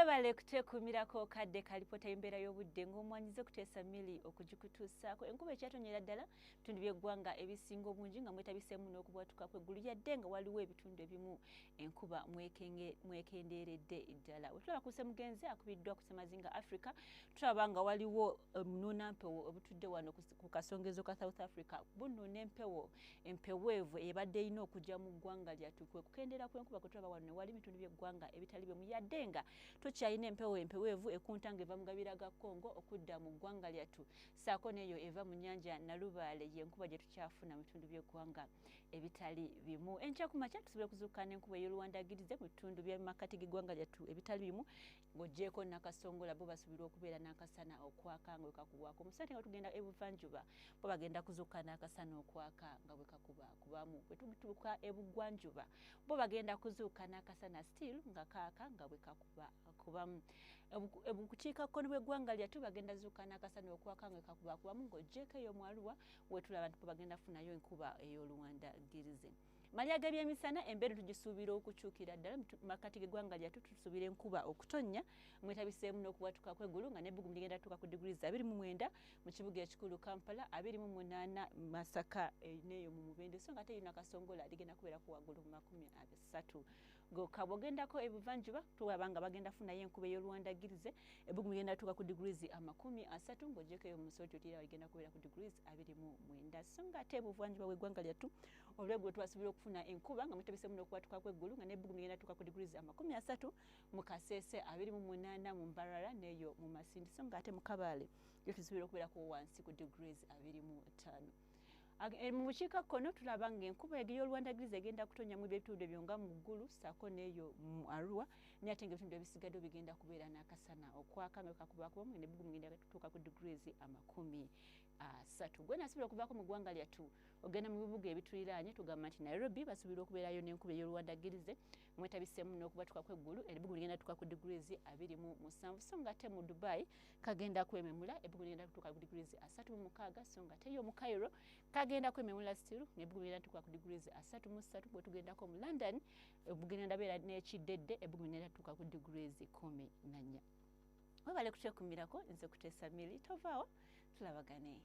Webale kutekumirako kadde kalipota embeera y'obudde ng'omwanyize kuteesa mili okugikutuusaako enkuba ekyatonyera ddala bitundu by'eggwanga ebisinga obungi nga mwetabiseemu n'okubwatuka kw'eggulu yadde nga waliwo ebitundu ebimu enkuba mwekendeeredde ddala. Bwe tulaba ku Ssemugenzi akubiddwa ku Ssemazinga Africa tulaba nga waliwo obunuunampewo obutudde wano ku kasongezo ka South Africa bunuuna empeweevu ebadde erina okujja mu ggwanga lyattu kwe kukendeera kw'enkuba kwe tulaba wano ne wali ebitundu by'eggwanga ebitali bimu yadde nga tukyalina empeweevu ekunta ng'eva mu gabira ga Congo okudda mu ggwanga lyattu ssaako n'eyo eva mu nnyanja Nalubaale y'enkuba gye tukyafuna mu bitundu by'eggwanga ebitali bimu. Enkya ku makya tusobole okuzuukuka n'enkuba ey'oluwandagirize mu bitundu by'emakkati g'eggwanga lyattu ebitali bimu ng'oggyeko Nakasongola bo basuubirwa okubeera n'akasana okwaka nga bwe kakubwako. Mu ssente nga tugenda ebuvanjuba bo bagenda kuzuukuka n'akasana okwaka nga bwe kakubakubamu. Bwe tutuuka ebugwanjuba bo bagenda kuzuukuka n'akasana still nga kaaka nga bwe kakubakubamu. Bukiikakkono bw'eggwanga lyattu bagenda zuukuka n'akasana okwaka nga kakubakubamu ng'oggyeko eyo mu Arua we tulaba nti bo bagenda kufunayo enkuba ey'oluwandagirize. Malya g'ebyemisana embeera tugisuubira okukyukira ddala mu makkati g'eggwanga lyattu tusuubira enkuba okutonnya mwetabiseemu n'okubwatuka kw'eggulu nga n'ebbugumu ligenda tuuka ku degrees 29 mu kibuga ekikulu Kampala, 28 Masaka n'eyo mu Mubende so nga ate Nakasongola ligenda kubeera ku waggulu mu 30 gokka. Bw'ogendako ebuvanjuba tulaba nga bagenda funayo enkuba ey'oluwandagirize ebbugumu ligenda tuuka ku degrees 30 ng'oggyeko eyo mu Musoti otiira ligenda kubeera ku degrees 29 so nga ate ebuvanjuba bw'eggwanga lyattu olweggulo twasuubira okufuna enkuba nga mwetabiseemu n'okubwatuka kw'eggulu nga n'ebbugumu ligenda tuuka ku degrees 30 mu Kasese, 28 mu Mbarara n'eyo mu Masindi so nga ate mu Kabaale yo tusuubira okubeerako wansi ku degrees 25. Mu bukiikakkono tulaba ng'enkuba ey'oluwandagirize egenda kutonya mu ebitundu ebyo nga mu ggulu ssaako n'eyo mu Arua naye ate ng'ebitundu ebisigadde bigenda kubeera n'akasana okwaka nga kakubakubamu n'ebbugumu ligenda tuuka ku degrees 30. Gwe nasuubira okuvaako mu ggwanga lyattu ogenda mu bibuga ebituliraanye tugamba nti Nairobi basuubira okubeerayo n'enkuba ey'oluwandagirize mwetabiseemu n'okubwatuka kw'eggulu ebbugumu ligenda tuuka ku degrees 27 so nga ate mu Dubai kagenda kwememula ebbugumu ligenda tuuka ku degrees 36 so nga ate yo mu Cairo kagenda kwememula still n'ebbugumu ligenda tuuka ku degrees 33 bwe tugendako mu London bugenda beera n'ekiddedde ebbugumu ligenda tuuka ku degrees 14. Webale kuteekumirako nze kuteesa mili tovaawo tulabagane.